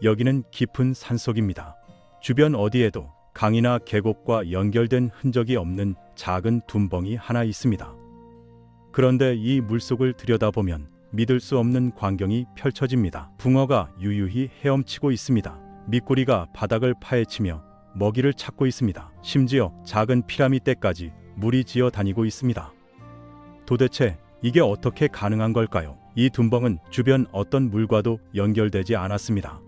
여기는 깊은 산속입니다. 주변 어디에도 강이나 계곡과 연결된 흔적이 없는 작은 둔벙이 하나 있습니다. 그런데 이 물속을 들여다보면 믿을 수 없는 광경이 펼쳐집니다. 붕어가 유유히 헤엄치고 있습니다. 미꾸리가 바닥을 파헤치며 먹이를 찾고 있습니다. 심지어 작은 피라미떼까지 물이 지어 다니고 있습니다. 도대체 이게 어떻게 가능한 걸까요? 이 둔벙은 주변 어떤 물과도 연결되지 않았습니다.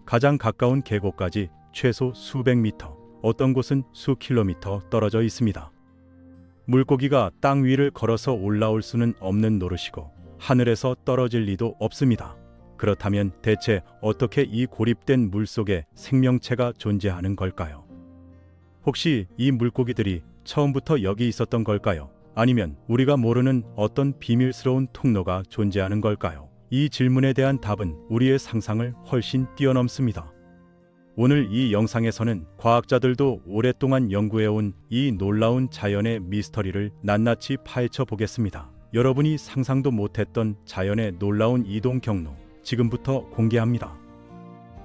가장 가까운 계곡까지 최소 수백 미터, 어떤 곳은 수 킬로미터 떨어져 있습니다. 물고기가 땅 위를 걸어서 올라올 수는 없는 노릇이고 하늘에서 떨어질 리도 없습니다. 그렇다면 대체 어떻게 이 고립된 물속에 생명체가 존재하는 걸까요? 혹시 이 물고기들이 처음부터 여기 있었던 걸까요? 아니면 우리가 모르는 어떤 비밀스러운 통로가 존재하는 걸까요? 이 질문에 대한 답은 우리의 상상을 훨씬 뛰어넘습니다. 오늘 이 영상에서는 과학자들도 오랫동안 연구해온 이 놀라운 자연의 미스터리를 낱낱이 파헤쳐 보겠습니다. 여러분이 상상도 못했던 자연의 놀라운 이동 경로, 지금부터 공개합니다.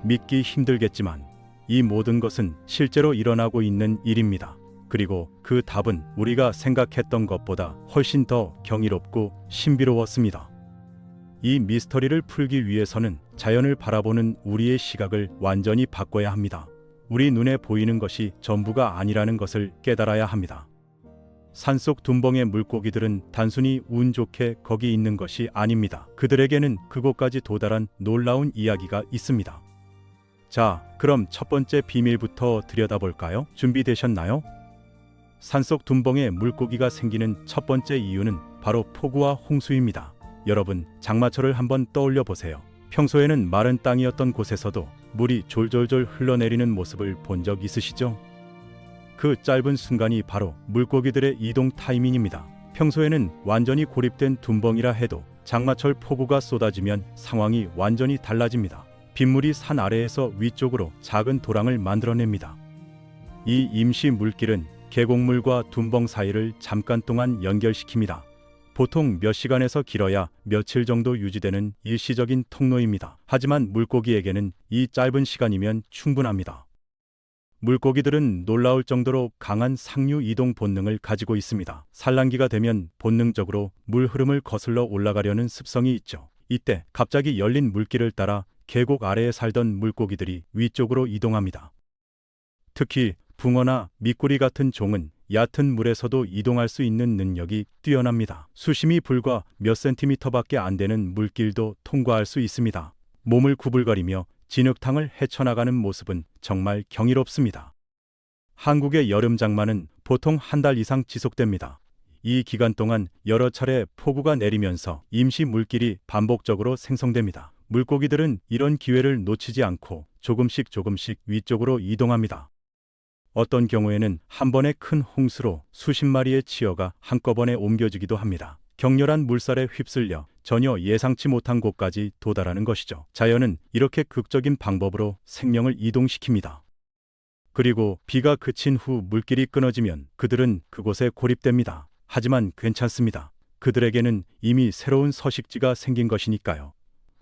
믿기 힘들겠지만 이 모든 것은 실제로 일어나고 있는 일입니다. 그리고 그 답은 우리가 생각했던 것보다 훨씬 더 경이롭고 신비로웠습니다. 이 미스터리를 풀기 위해서는 자연을 바라보는 우리의 시각을 완전히 바꿔야 합니다. 우리 눈에 보이는 것이 전부가 아니라는 것을 깨달아야 합니다. 산속 둔벙의 물고기들은 단순히 운 좋게 거기 있는 것이 아닙니다. 그들에게는 그곳까지 도달한 놀라운 이야기가 있습니다. 자, 그럼 첫 번째 비밀부터 들여다볼까요? 준비되셨나요? 산속 둔벙의 물고기가 생기는 첫 번째 이유는 바로 폭우와 홍수입니다. 여러분, 장마철을 한번 떠올려 보세요. 평소에는 마른 땅이었던 곳에서도 물이 졸졸졸 흘러내리는 모습을 본 적 있으시죠? 그 짧은 순간이 바로 물고기들의 이동 타이밍입니다. 평소에는 완전히 고립된 둔벙이라 해도 장마철 폭우가 쏟아지면 상황이 완전히 달라집니다. 빗물이 산 아래에서 위쪽으로 작은 도랑을 만들어냅니다. 이 임시 물길은 계곡물과 둔벙 사이를 잠깐 동안 연결시킵니다. 보통 몇 시간에서 길어야 며칠 정도 유지되는 일시적인 통로입니다. 하지만 물고기에게는 이 짧은 시간이면 충분합니다. 물고기들은 놀라울 정도로 강한 상류 이동 본능을 가지고 있습니다. 산란기가 되면 본능적으로 물 흐름을 거슬러 올라가려는 습성이 있죠. 이때 갑자기 열린 물길을 따라 계곡 아래에 살던 물고기들이 위쪽으로 이동합니다. 특히 붕어나 미꾸리 같은 종은 얕은 물에서도 이동할 수 있는 능력이 뛰어납니다. 수심이 불과 몇 센티미터밖에 안 되는 물길도 통과할 수 있습니다. 몸을 구불거리며 진흙탕을 헤쳐나가는 모습은 정말 경이롭습니다. 한국의 여름 장마는 보통 한 달 이상 지속됩니다. 이 기간 동안 여러 차례 폭우가 내리면서 임시 물길이 반복적으로 생성됩니다. 물고기들은 이런 기회를 놓치지 않고 조금씩 위쪽으로 이동합니다. 어떤 경우에는 한 번의 큰 홍수로 수십 마리의 치어가 한꺼번에 옮겨지기도 합니다. 격렬한 물살에 휩쓸려 전혀 예상치 못한 곳까지 도달하는 것이죠. 자연은 이렇게 극적인 방법으로 생명을 이동시킵니다. 그리고 비가 그친 후 물길이 끊어지면 그들은 그곳에 고립됩니다. 하지만 괜찮습니다. 그들에게는 이미 새로운 서식지가 생긴 것이니까요.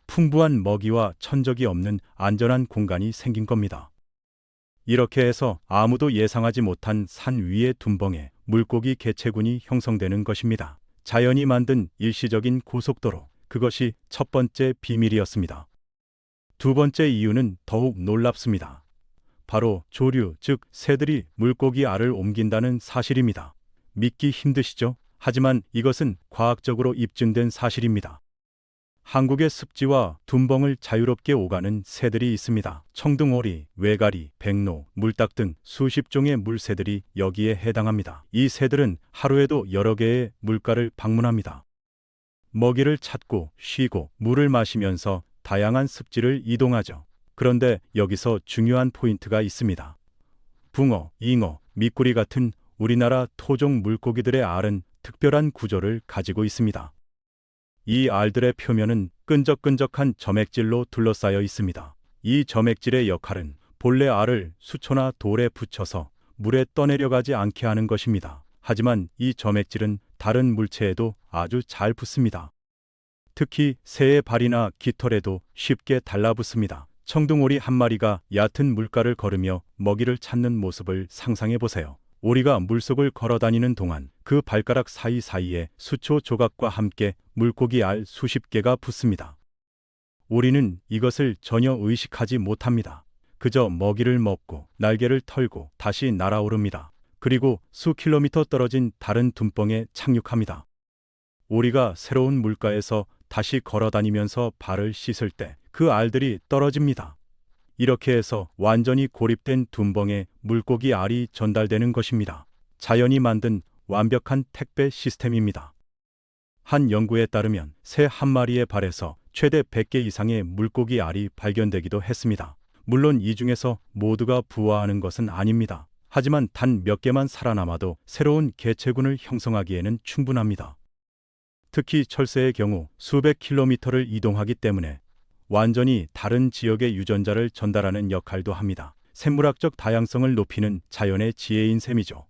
풍부한 먹이와 천적이 없는 안전한 공간이 생긴 겁니다. 이렇게 해서 아무도 예상하지 못한 산 위의 둔벙에 물고기 개체군이 형성되는 것입니다. 자연이 만든 일시적인 고속도로, 그것이 첫 번째 비밀이었습니다. 두 번째 이유는 더욱 놀랍습니다. 바로 조류, 즉 새들이 물고기 알을 옮긴다는 사실입니다. 믿기 힘드시죠? 하지만 이것은 과학적으로 입증된 사실입니다. 한국의 습지와 둔벙을 자유롭게 오가는 새들이 있습니다. 청둥오리, 외가리, 백로, 물닭 등 수십 종의 물새들이 여기에 해당합니다. 이 새들은 하루에도 여러 개의 물가를 방문합니다. 먹이를 찾고 쉬고 물을 마시면서 다양한 습지를 이동하죠. 그런데 여기서 중요한 포인트가 있습니다. 붕어, 잉어, 미꾸리 같은 우리나라 토종 물고기들의 알은 특별한 구조를 가지고 있습니다. 이 알들의 표면은 끈적끈적한 점액질로 둘러싸여 있습니다. 이 점액질의 역할은 본래 알을 수초나 돌에 붙여서 물에 떠내려가지 않게 하는 것입니다. 하지만 이 점액질은 다른 물체에도 아주 잘 붙습니다. 특히 새의 발이나 깃털에도 쉽게 달라붙습니다. 청둥오리 한 마리가 얕은 물가를 걸으며 먹이를 찾는 모습을 상상해 보세요. 오리가 물속을 걸어 다니는 동안 그 발가락 사이사이에 수초 조각과 함께 물고기 알 수십 개가 붙습니다. 오리는 이것을 전혀 의식하지 못합니다. 그저 먹이를 먹고 날개를 털고 다시 날아오릅니다. 그리고 수 킬로미터 떨어진 다른 둔벙에 착륙합니다. 오리가 새로운 물가에서 다시 걸어 다니면서 발을 씻을 때 그 알들이 떨어집니다. 이렇게 해서 완전히 고립된 둔벙에 물고기 알이 전달되는 것입니다. 자연이 만든 완벽한 택배 시스템입니다. 한 연구에 따르면 새 한 마리의 발에서 최대 100개 이상의 물고기 알이 발견되기도 했습니다. 물론 이 중에서 모두가 부화하는 것은 아닙니다. 하지만 단 몇 개만 살아남아도 새로운 개체군을 형성하기에는 충분합니다. 특히 철새의 경우 수백 킬로미터를 이동하기 때문에 완전히 다른 지역의 유전자를 전달하는 역할도 합니다. 생물학적 다양성을 높이는 자연의 지혜인 셈이죠.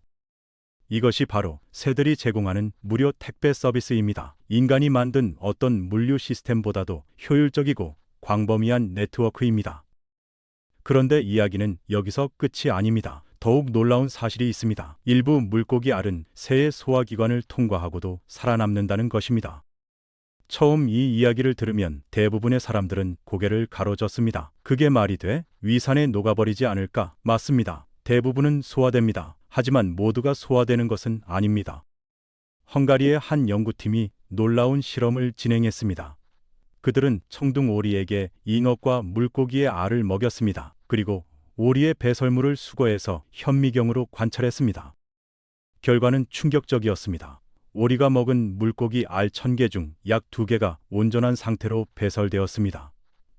이것이 바로 새들이 제공하는 무료 택배 서비스입니다. 인간이 만든 어떤 물류 시스템보다도 효율적이고 광범위한 네트워크입니다. 그런데 이야기는 여기서 끝이 아닙니다. 더욱 놀라운 사실이 있습니다. 일부 물고기 알은 새의 소화기관을 통과하고도 살아남는다는 것입니다. 처음 이 이야기를 들으면 대부분의 사람들은 고개를 가로젓습니다. 그게 말이 돼? 위산에 녹아버리지 않을까? 맞습니다. 대부분은 소화됩니다. 하지만 모두가 소화되는 것은 아닙니다. 헝가리의 한 연구팀이 놀라운 실험을 진행했습니다. 그들은 청둥오리에게 잉어과 물고기의 알을 먹였습니다. 그리고 오리의 배설물을 수거해서 현미경으로 관찰했습니다. 결과는 충격적이었습니다. 오리가 먹은 물고기 알 1000개 중 약 2개가 온전한 상태로 배설되었습니다.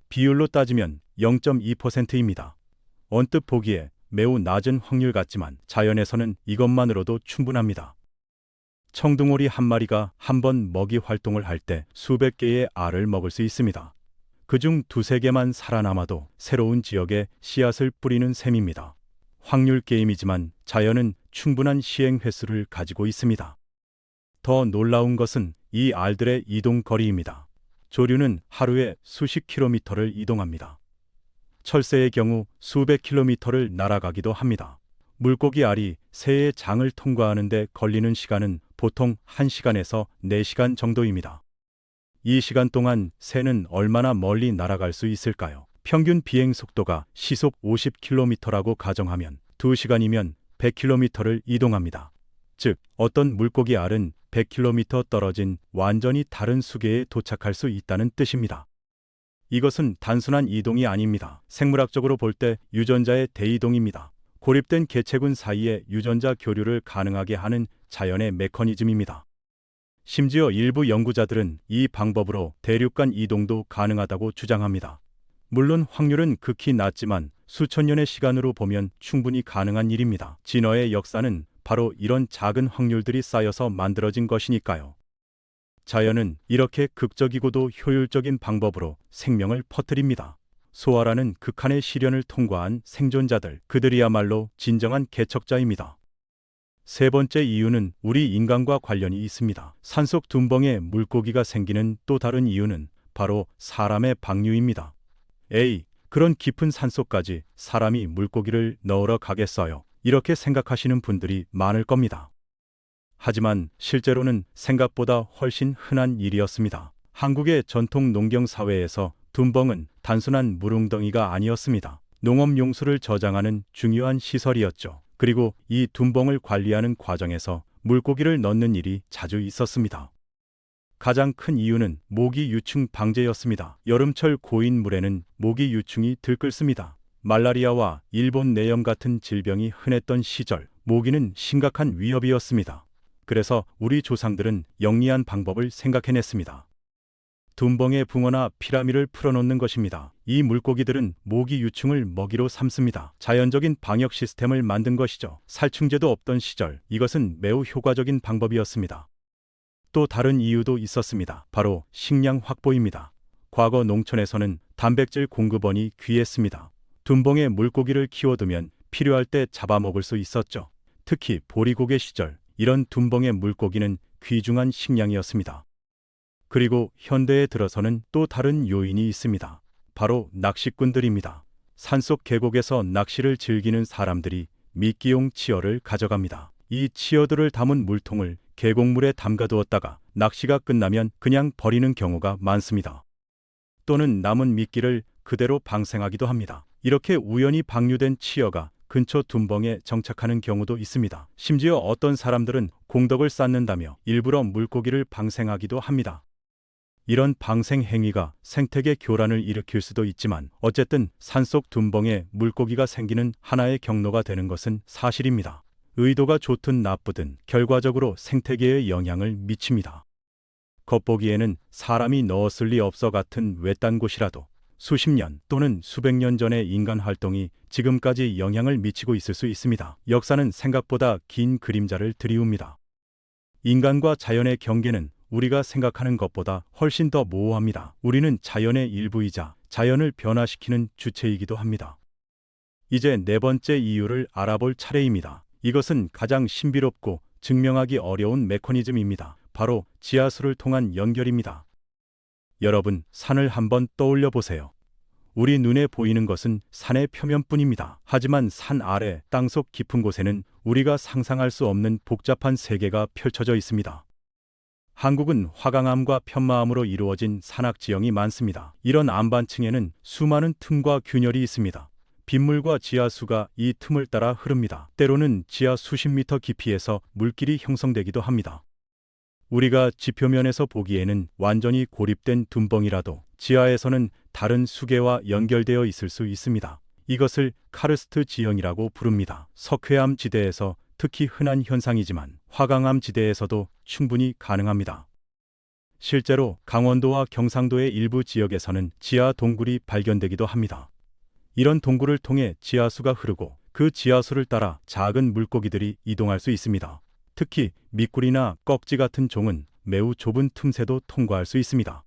비율로 따지면 0.2%입니다. 언뜻 보기에 매우 낮은 확률 같지만 자연에서는 이것만으로도 충분합니다. 청둥오리 한 마리가 한 번 먹이 활동을 할 때 수백 개의 알을 먹을 수 있습니다. 그중 2~3개만 살아남아도 새로운 지역에 씨앗을 뿌리는 셈입니다. 확률 게임이지만 자연은 충분한 시행 횟수를 가지고 있습니다. 더 놀라운 것은 이 알들의 이동 거리입니다. 조류는 하루에 수십 킬로미터를 이동합니다. 철새의 경우 수백 킬로미터를 날아가기도 합니다. 물고기 알이 새의 장을 통과하는 데 걸리는 시간은 보통 1시간에서 4시간 정도입니다. 이 시간 동안 새는 얼마나 멀리 날아갈 수 있을까요? 평균 비행 속도가 시속 50km라고 가정하면 2시간이면 100km를 이동합니다. 즉, 어떤 물고기 알은 100km 떨어진 완전히 다른 수계에 도착할 수 있다는 뜻입니다. 이것은 단순한 이동이 아닙니다. 생물학적으로 볼 때 유전자의 대이동입니다. 고립된 개체군 사이에 유전자 교류를 가능하게 하는 자연의 메커니즘입니다. 심지어 일부 연구자들은 이 방법으로 대륙 간 이동도 가능하다고 주장합니다. 물론 확률은 극히 낮지만 수천 년의 시간으로 보면 충분히 가능한 일입니다. 진화의 역사는 바로 이런 작은 확률들이 쌓여서 만들어진 것이니까요. 자연은 이렇게 극적이고도 효율적인 방법으로 생명을 퍼뜨립니다. 소아라는 극한의 시련을 통과한 생존자들, 그들이야말로 진정한 개척자입니다. 세 번째 이유는 우리 인간과 관련이 있습니다. 산속 둔벙에 물고기가 생기는 또 다른 이유는 바로 사람의 방류입니다. 에이, 그런 깊은 산속까지 사람이 물고기를 넣으러 가겠어요? 이렇게 생각하시는 분들이 많을 겁니다. 하지만 실제로는 생각보다 훨씬 흔한 일이었습니다. 한국의 전통 농경 사회에서 둔벙은 단순한 물웅덩이가 아니었습니다. 농업 용수를 저장하는 중요한 시설이었죠. 그리고 이 둔벙을 관리하는 과정에서 물고기를 넣는 일이 자주 있었습니다. 가장 큰 이유는 모기 유충 방제였습니다. 여름철 고인 물에는 모기 유충이 들끓습니다. 말라리아와 일본 내염 같은 질병이 흔했던 시절, 모기는 심각한 위협이었습니다. 그래서 우리 조상들은 영리한 방법을 생각해냈습니다. 둔벙에 붕어나 피라미를 풀어놓는 것입니다. 이 물고기들은 모기 유충을 먹이로 삼습니다. 자연적인 방역 시스템을 만든 것이죠. 살충제도 없던 시절, 이것은 매우 효과적인 방법이었습니다. 또 다른 이유도 있었습니다. 바로 식량 확보입니다. 과거 농촌에서는 단백질 공급원이 귀했습니다. 둔벙에 물고기를 키워두면 필요할 때 잡아먹을 수 있었죠. 특히 보리고개 시절, 이런 둔벙의 물고기는 귀중한 식량이었습니다. 그리고 현대에 들어서는 또 다른 요인이 있습니다. 바로 낚시꾼들입니다. 산속 계곡에서 낚시를 즐기는 사람들이 미끼용 치어를 가져갑니다. 이 치어들을 담은 물통을 계곡물에 담가두었다가 낚시가 끝나면 그냥 버리는 경우가 많습니다. 또는 남은 미끼를 그대로 방생하기도 합니다. 이렇게 우연히 방류된 치어가 근처 둔벙에 정착하는 경우도 있습니다. 심지어 어떤 사람들은 공덕을 쌓는다며 일부러 물고기를 방생하기도 합니다. 이런 방생 행위가 생태계 교란을 일으킬 수도 있지만 어쨌든 산속 둔벙에 물고기가 생기는 하나의 경로가 되는 것은 사실입니다. 의도가 좋든 나쁘든 결과적으로 생태계에 영향을 미칩니다. 겉보기에는 사람이 넣었을 리 없어 같은 외딴 곳이라도 수십 년 또는 수백 년 전의 인간 활동이 지금까지 영향을 미치고 있을 수 있습니다. 역사는 생각보다 긴 그림자를 들이웁니다. 인간과 자연의 경계는 우리가 생각하는 것보다 훨씬 더 모호합니다. 우리는 자연의 일부이자 자연을 변화시키는 주체이기도 합니다. 이제 네 번째 이유를 알아볼 차례입니다. 이것은 가장 신비롭고 증명하기 어려운 메커니즘입니다. 바로 지하수를 통한 연결입니다. 여러분, 산을 한번 떠올려 보세요. 우리 눈에 보이는 것은 산의 표면뿐입니다. 하지만 산 아래 땅속 깊은 곳에는 우리가 상상할 수 없는 복잡한 세계가 펼쳐져 있습니다. 한국은 화강암과 편마암으로 이루어진 산악 지형이 많습니다. 이런 안반층에는 수많은 틈과 균열이 있습니다. 빗물과 지하수가 이 틈을 따라 흐릅니다. 때로는 지하 수십 미터 깊이에서 물길이 형성되기도 합니다. 우리가 지표면에서 보기에는 완전히 고립된 둔벙이라도 지하에서는 다른 수계와 연결되어 있을 수 있습니다. 이것을 카르스트 지형이라고 부릅니다. 석회암 지대에서 특히 흔한 현상이지만 화강암 지대에서도 충분히 가능합니다. 실제로 강원도와 경상도의 일부 지역에서는 지하 동굴이 발견되기도 합니다. 이런 동굴을 통해 지하수가 흐르고 그 지하수를 따라 작은 물고기들이 이동할 수 있습니다. 특히 미꾸리나 꺽지 같은 종은 매우 좁은 틈새도 통과할 수 있습니다.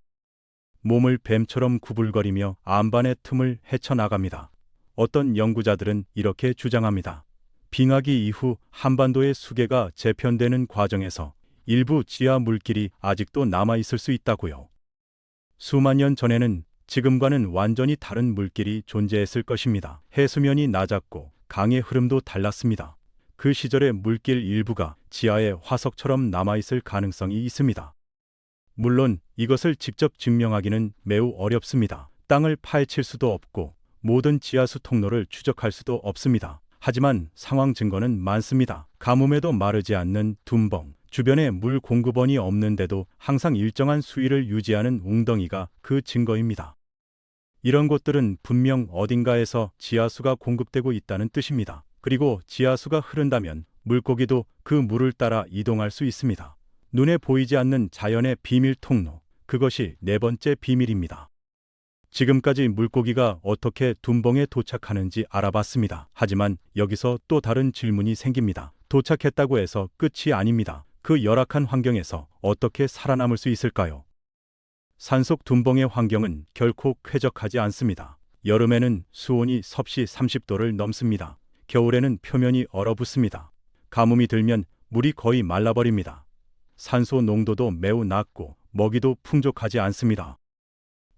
몸을 뱀처럼 구불거리며 안반의 틈을 헤쳐나갑니다. 어떤 연구자들은 이렇게 주장합니다. 빙하기 이후 한반도의 수계가 재편되는 과정에서 일부 지하 물길이 아직도 남아있을 수 있다고요. 수만 년 전에는 지금과는 완전히 다른 물길이 존재했을 것입니다. 해수면이 낮았고 강의 흐름도 달랐습니다. 그 시절의 물길 일부가 지하에 화석처럼 남아있을 가능성이 있습니다. 물론 이것을 직접 증명하기는 매우 어렵습니다. 땅을 파헤칠 수도 없고 모든 지하수 통로를 추적할 수도 없습니다. 하지만 상황 증거는 많습니다. 가뭄에도 마르지 않는 둔벙, 주변에 물 공급원이 없는데도 항상 일정한 수위를 유지하는 웅덩이가 그 증거입니다. 이런 곳들은 분명 어딘가에서 지하수가 공급되고 있다는 뜻입니다. 그리고 지하수가 흐른다면 물고기도 그 물을 따라 이동할 수 있습니다. 눈에 보이지 않는 자연의 비밀 통로, 그것이 네 번째 비밀입니다. 지금까지 물고기가 어떻게 둔벙에 도착하는지 알아봤습니다. 하지만 여기서 또 다른 질문이 생깁니다. 도착했다고 해서 끝이 아닙니다. 그 열악한 환경에서 어떻게 살아남을 수 있을까요? 산속 둔벙의 환경은 결코 쾌적하지 않습니다. 여름에는 수온이 섭씨 30도를 넘습니다. 겨울에는 표면이 얼어붙습니다. 가뭄이 들면 물이 거의 말라버립니다. 산소 농도도 매우 낮고 먹이도 풍족하지 않습니다.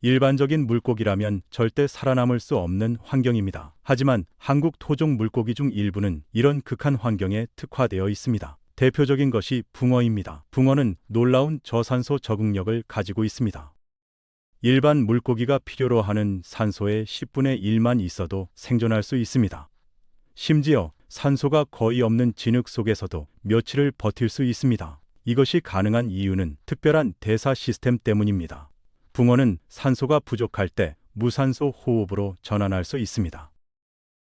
일반적인 물고기라면 절대 살아남을 수 없는 환경입니다. 하지만 한국 토종 물고기 중 일부는 이런 극한 환경에 특화되어 있습니다. 대표적인 것이 붕어입니다. 붕어는 놀라운 저산소 적응력을 가지고 있습니다. 일반 물고기가 필요로 하는 산소의 10분의 1만 있어도 생존할 수 있습니다. 심지어 산소가 거의 없는 진흙 속에서도 며칠을 버틸 수 있습니다. 이것이 가능한 이유는 특별한 대사 시스템 때문입니다. 붕어는 산소가 부족할 때 무산소 호흡으로 전환할 수 있습니다.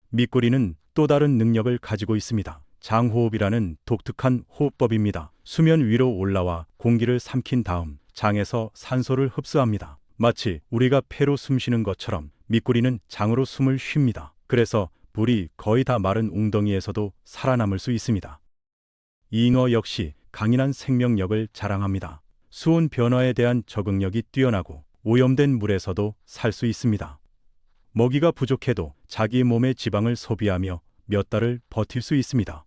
미꾸리는 또 다른 능력을 가지고 있습니다. 장호흡이라는 독특한 호흡법입니다. 수면 위로 올라와 공기를 삼킨 다음 장에서 산소를 흡수합니다. 마치 우리가 폐로 숨쉬는 것처럼 미꾸리는 장으로 숨을 쉽니다. 그래서 물이 거의 다 마른 웅덩이에서도 살아남을 수 있습니다. 잉어 역시 강인한 생명력을 자랑합니다. 수온 변화에 대한 적응력이 뛰어나고 오염된 물에서도 살 수 있습니다. 먹이가 부족해도 자기 몸의 지방을 소비하며 몇 달을 버틸 수 있습니다.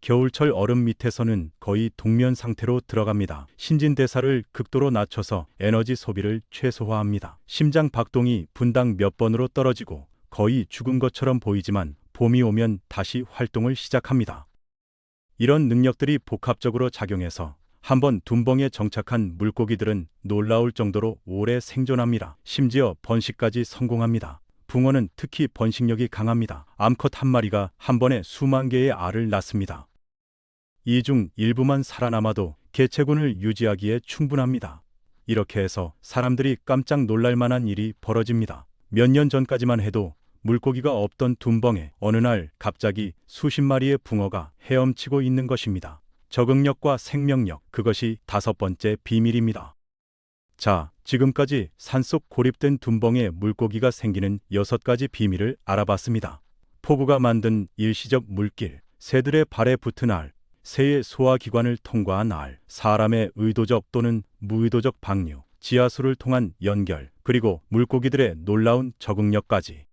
겨울철 얼음 밑에서는 거의 동면 상태로 들어갑니다. 신진대사를 극도로 낮춰서 에너지 소비를 최소화합니다. 심장 박동이 분당 몇 번으로 떨어지고 거의 죽은 것처럼 보이지만 봄이 오면 다시 활동을 시작합니다. 이런 능력들이 복합적으로 작용해서 한번 둔벙에 정착한 물고기들은 놀라울 정도로 오래 생존합니다. 심지어 번식까지 성공합니다. 붕어는 특히 번식력이 강합니다. 암컷 한 마리가 한 번에 수만 개의 알을 낳습니다. 이 중 일부만 살아남아도 개체군을 유지하기에 충분합니다. 이렇게 해서 사람들이 깜짝 놀랄 만한 일이 벌어집니다. 몇 년 전까지만 해도 물고기가 없던 둔벙에 어느 날 갑자기 수십 마리의 붕어가 헤엄치고 있는 것입니다. 적응력과 생명력, 그것이 다섯 번째 비밀입니다. 자, 지금까지 산속 고립된 둔벙에 물고기가 생기는 6가지 비밀을 알아봤습니다. 폭우가 만든 일시적 물길, 새들의 발에 붙은 알, 새의 소화기관을 통과한 알, 사람의 의도적 또는 무의도적 방류, 지하수를 통한 연결, 그리고 물고기들의 놀라운 적응력까지.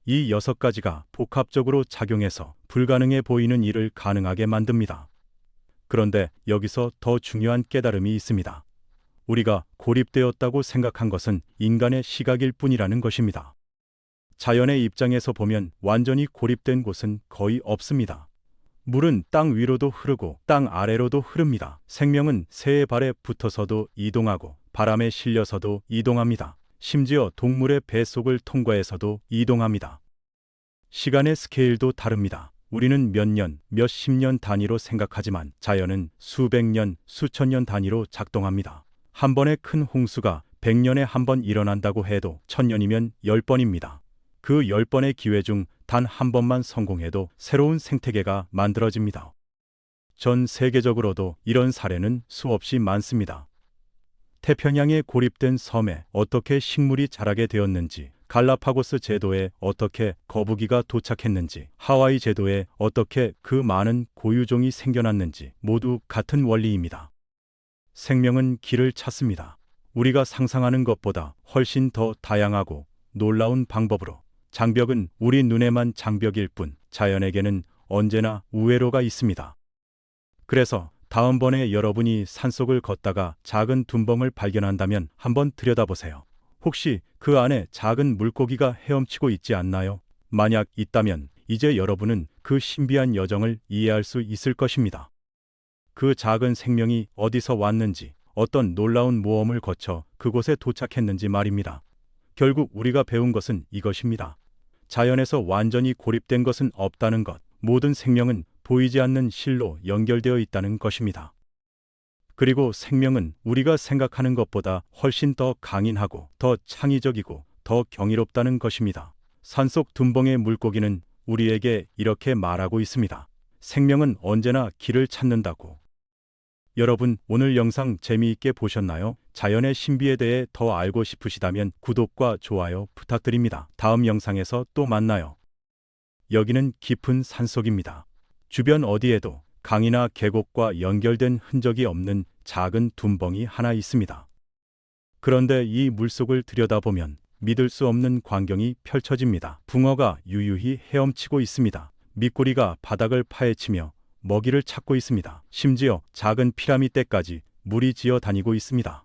이 6가지가 복합적으로 작용해서 불가능해 보이는 일을 가능하게 만듭니다. 그런데 여기서 더 중요한 깨달음이 있습니다. 우리가 고립되었다고 생각한 것은 인간의 시각일 뿐이라는 것입니다. 자연의 입장에서 보면 완전히 고립된 곳은 거의 없습니다. 물은 땅 위로도 흐르고 땅 아래로도 흐릅니다. 생명은 새의 발에 붙어서도 이동하고 바람에 실려서도 이동합니다. 심지어 동물의 뱃속을 통과해서도 이동합니다. 시간의 스케일도 다릅니다. 우리는 몇 년, 몇십 년 단위로 생각하지만 자연은 수백 년, 수천 년 단위로 작동합니다. 한 번의 큰 홍수가 100년에 한 번 일어난다고 해도 1000년이면 10번입니다. 그 10번의 기회 중 단 한 번만 성공해도 새로운 생태계가 만들어집니다. 전 세계적으로도 이런 사례는 수없이 많습니다. 태평양에 고립된 섬에 어떻게 식물이 자라게 되었는지, 갈라파고스 제도에 어떻게 거북이가 도착했는지, 하와이 제도에 어떻게 그 많은 고유종이 생겨났는지 모두 같은 원리입니다. 생명은 길을 찾습니다. 우리가 상상하는 것보다 훨씬 더 다양하고 놀라운 방법으로. 장벽은 우리 눈에만 장벽일 뿐 자연에게는 언제나 우회로가 있습니다. 그래서 다음번에 여러분이 산속을 걷다가 작은 둔벙을 발견한다면 한번 들여다보세요. 혹시 그 안에 작은 물고기가 헤엄치고 있지 않나요? 만약 있다면 이제 여러분은 그 신비한 여정을 이해할 수 있을 것입니다. 그 작은 생명이 어디서 왔는지, 어떤 놀라운 모험을 거쳐 그곳에 도착했는지 말입니다. 결국 우리가 배운 것은 이것입니다. 자연에서 완전히 고립된 것은 없다는 것, 모든 생명은 보이지 않는 실로 연결되어 있다는 것입니다. 그리고 생명은 우리가 생각하는 것보다 훨씬 더 강인하고 더 창의적이고 더 경이롭다는 것입니다. 산속 둔벙의 물고기는 우리에게 이렇게 말하고 있습니다. 생명은 언제나 길을 찾는다고. 여러분, 오늘 영상 재미있게 보셨나요? 자연의 신비에 대해 더 알고 싶으시다면 구독과 좋아요 부탁드립니다. 다음 영상에서 또 만나요. 여기는 깊은 산속입니다. 주변 어디에도 강이나 계곡과 연결된 흔적이 없는 작은 둔벙이 하나 있습니다. 그런데 이 물속을 들여다보면 믿을 수 없는 광경이 펼쳐집니다. 붕어가 유유히 헤엄치고 있습니다. 미꾸리가 바닥을 파헤치며 먹이를 찾고 있습니다. 심지어 작은 피라미드까지 물이 지어 다니고 있습니다.